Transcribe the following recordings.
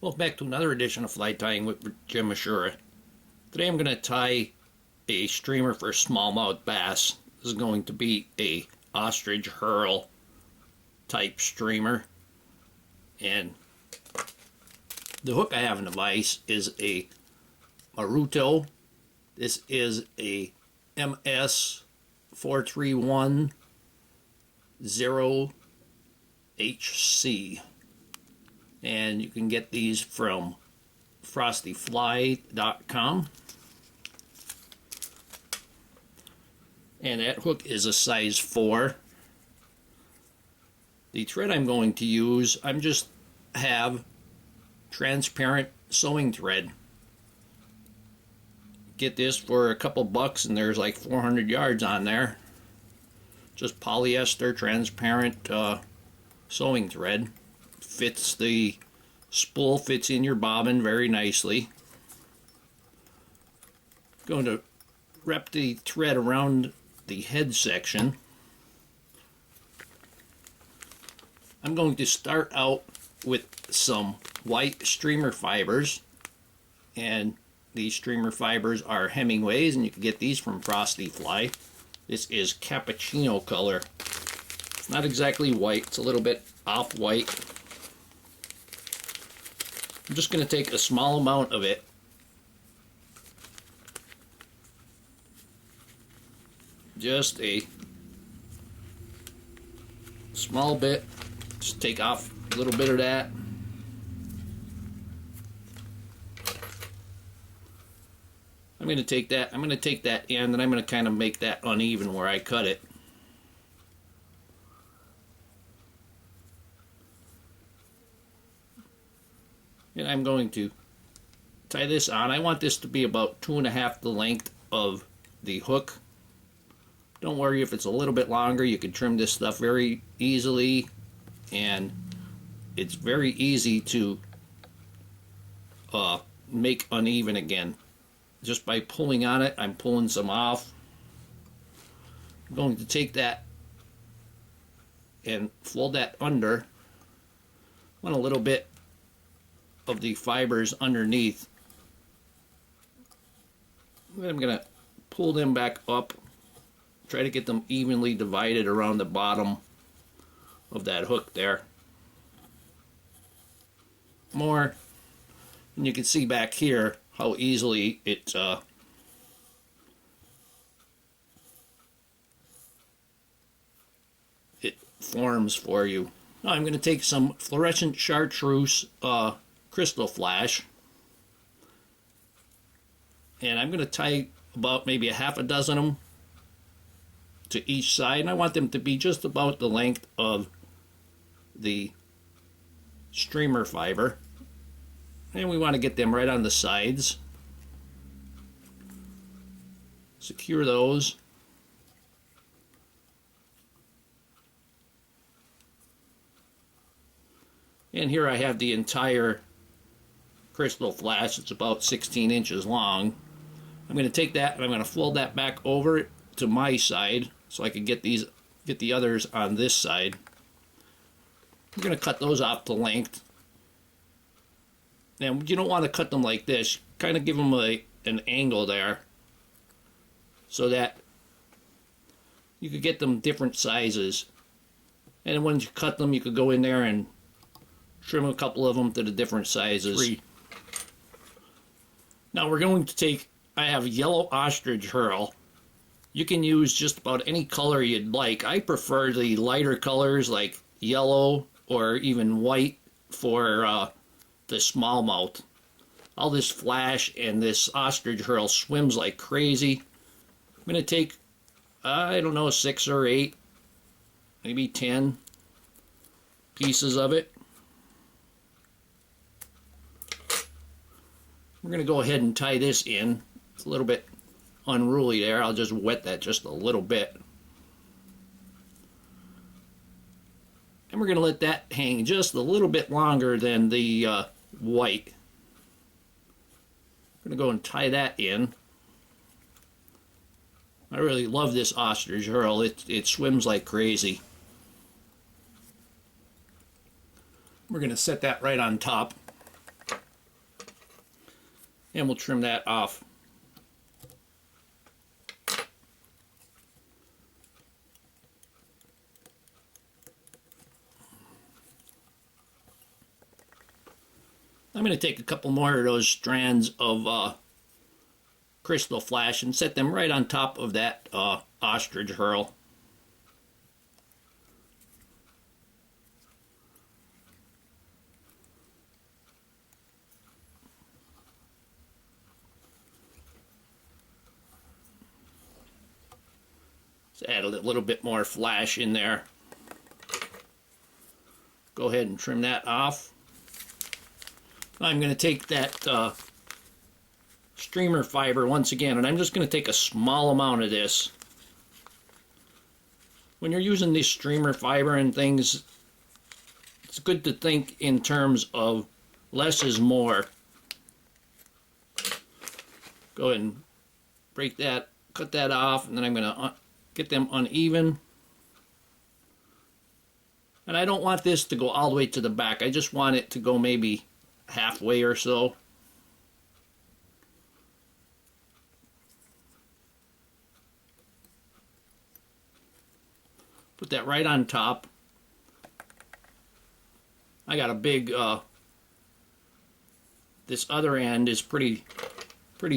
Welcome back to another edition of Fly Tying with Jim Misiura. Today I'm going to tie a streamer for smallmouth bass. This is going to be a Ostrich Herl type streamer. And the hook I have in the vise is a Maruto. This is a MS 4310HC. And you can get these from frostyfly.com. And that hook is a size 4. The thread I'm going to use, I'm just have transparent sewing thread. Get this for a couple bucks and there's like 400 yards on there. Just polyester transparent sewing thread. Fits the spool, fits in your bobbin very nicely. Going to wrap the thread around the head section. I'm going to start out with some white streamer fibers, and these streamer fibers are Hemingways, and you can get these from Frosty Fly. This is cappuccino color. It's not exactly white, it's a little bit off-white. I'm just going to take a small amount of it. Just a small bit. Just take off a little bit of that. I'm going to take that. I'm going to take that end and I'm going to kind of make that uneven where I cut it. And I'm going to tie this on. I want this to be about 2.5 the length of the hook. Don't worry if it's a little bit longer. You can trim this stuff very easily, and it's very easy to make uneven again. Just by pulling on it, I'm pulling some off. I'm going to take that and fold that under. I want a little bit of the fibers underneath. Then I'm going to pull them back up, try to get them evenly divided around the bottom of that hook there. More, and you can see back here how easily it forms for you. Now I'm going to take some fluorescent chartreuse crystal flash, and I'm going to tie about maybe a half a dozen of them to each side, and I want them to be just about the length of the streamer fiber, and we want to get them right on the sides. Secure those. And here I have the entire crystal flash. It's about 16 inches long. I'm going to take that and I'm going to fold that back over to my side so I can get the others on this side. I'm going to cut those off to length. Now you don't want to cut them like this. Kind of give them an angle there so that you could get them different sizes. And once you cut them, you could go in there and trim a couple of them to the different sizes. Now we're going to take, I have yellow Ostrich Herl. You can use just about any color you'd like. I prefer the lighter colors like yellow or even white for the smallmouth. All this flash and this Ostrich Herl swims like crazy. I'm going to take, I don't know, 6 or 8, maybe 10 pieces of it. We're going to go ahead and tie this in. It's a little bit unruly there. I'll just wet that just a little bit. And we're going to let that hang just a little bit longer than the white. I'm going to go and tie that in. I really love this Ostrich Herl. It swims like crazy. We're going to set that right on top. And we'll trim that off. I'm going to take a couple more of those strands of Krystal Flash and set them right on top of that Ostrich Herl. Let's add a little bit more flash in there. Go ahead and trim that off. I'm going to take that streamer fiber once again, and I'm just going to take a small amount of this. When you're using this streamer fiber and things, it's good to think in terms of less is more. Go ahead and break that, cut that off, and then I'm going to get them uneven. And I don't want this to go all the way to the back. I just want it to go maybe halfway or so. Put that right on top. I got a big this other end is pretty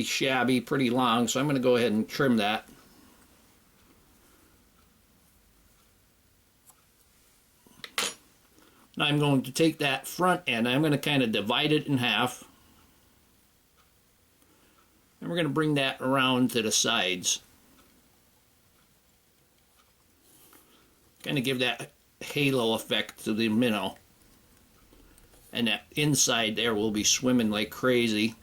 shabby, pretty long, so I'm going to go ahead and trim that. Now I'm going to take that front end, I'm going to kind of divide it in half. And we're going to bring that around to the sides. Kind of give that halo effect to the minnow. And that inside there will be swimming like crazy.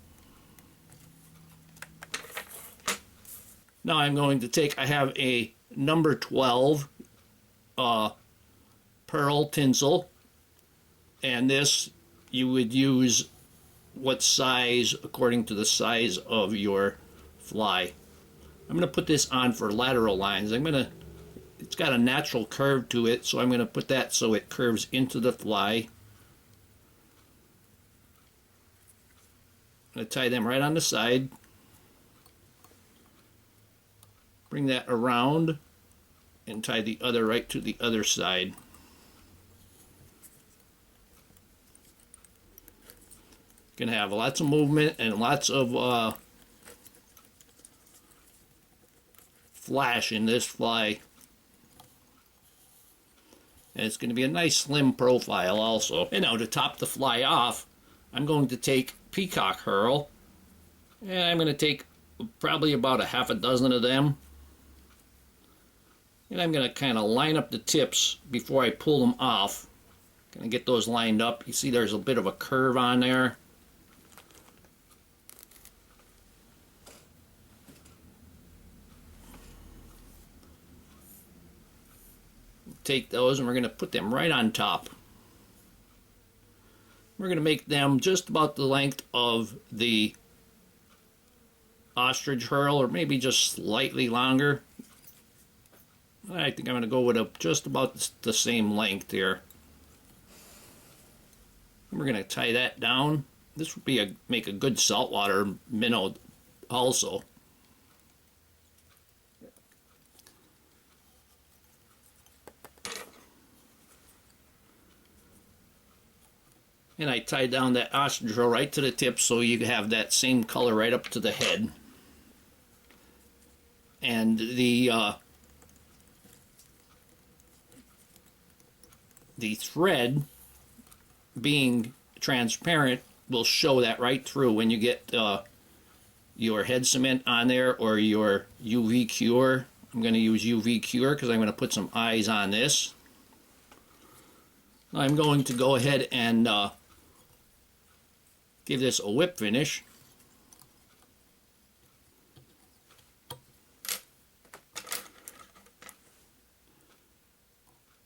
Now I'm going to take, I have a number 12 pearl tinsel. And this, you would use what size according to the size of your fly. I'm going to put this on for lateral lines. It's got a natural curve to it, so I'm going to put that so it curves into the fly. I'm going to tie them right on the side. Bring that around and tie the other right to the other side. Going to have lots of movement and lots of flash in this fly. And it's going to be a nice slim profile also. And now to top the fly off, I'm going to take peacock herl. And I'm going to take probably about a half a dozen of them. And I'm going to kind of line up the tips before I pull them off. Going to get those lined up. You see there's a bit of a curve on there. Take those and we're going to put them right on top. We're going to make them just about the length of the Ostrich Herl, or maybe just slightly longer. I think I'm going to go with just about the same length here. And we're going to tie that down. This would be make a good saltwater minnow also. And I tied down that ostrich herl right to the tip so you have that same color right up to the head. And the thread being transparent will show that right through when you get your head cement on there or your UV cure. I'm going to use UV cure because I'm going to put some eyes on this. I'm going to go ahead and give this a whip finish.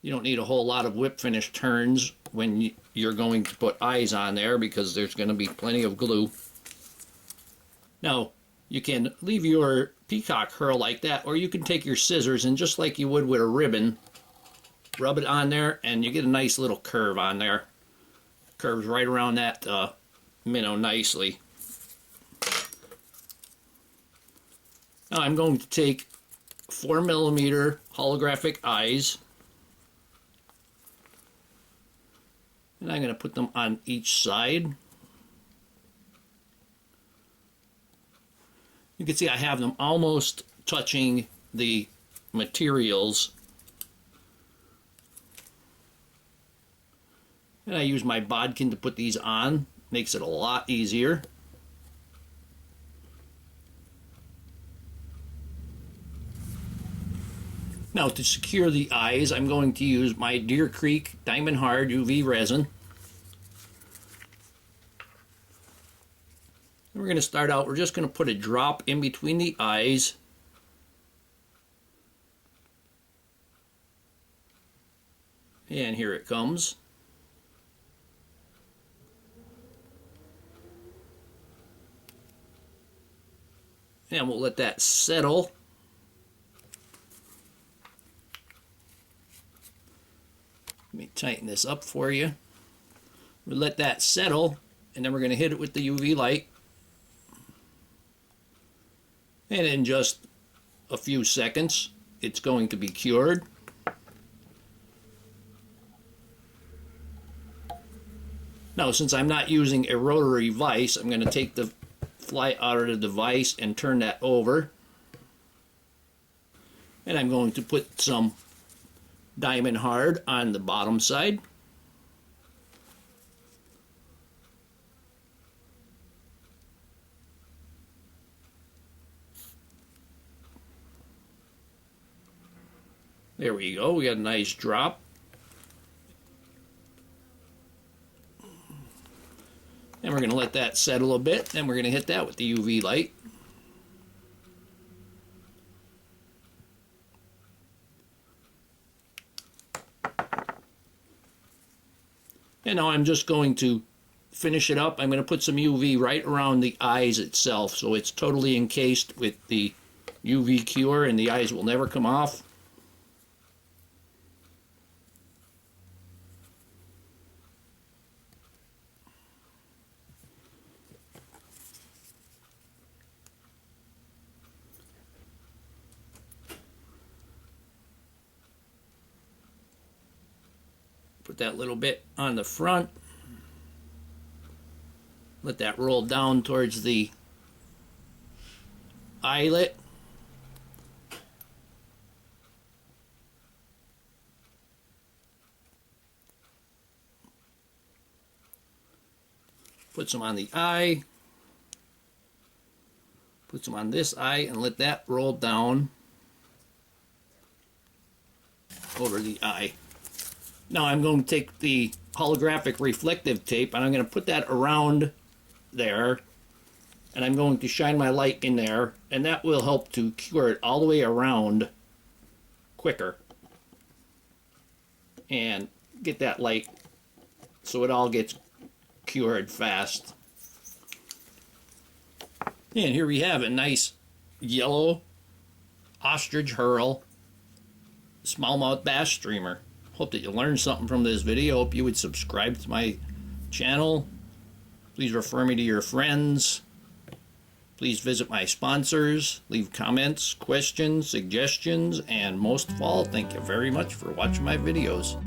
You don't need a whole lot of whip finish turns when you're going to put eyes on there because there's going to be plenty of glue. Now, you can leave your peacock herl like that, or you can take your scissors and just like you would with a ribbon, rub it on there and you get a nice little curve on there. Curves right around that minnow nicely. Now I'm going to take 4mm holographic eyes, and I'm going to put them on each side. You can see I have them almost touching the materials. And I use my bodkin to put these on. Makes it a lot easier. Now to secure the eyes, I'm going to use my Deer Creek Diamond Hard UV resin. And we're going to start out, we're just going to put a drop in between the eyes. And here it comes. And we'll let that settle. Let me tighten this up for you. We'll let that settle, and then we're going to hit it with the UV light. And in just a few seconds, it's going to be cured. Now, since I'm not using a rotary vise, I'm going to take the fly out of the device and turn that over. And I'm going to put some Diamond Hard on the bottom side. There we go, we got a nice drop. And we're going to let that settle a bit, then we're going to hit that with the UV light. And now I'm just going to finish it up. I'm going to put some UV right around the eyes itself, so it's totally encased with the UV cure and the eyes will never come off. Put that little bit on the front. Let that roll down towards the eyelet. Put some on the eye. Put some on this eye and let that roll down over the eye. Now I'm going to take the holographic reflective tape and I'm going to put that around there, and I'm going to shine my light in there, and that will help to cure it all the way around quicker and get that light so it all gets cured fast. And here we have a nice yellow Ostrich Herl smallmouth bass streamer. Hope that you learned something from this video. Hope you would subscribe to my channel. Please refer me to your friends. Please visit my sponsors. Leave comments, questions, suggestions, and most of all, thank you very much for watching my videos.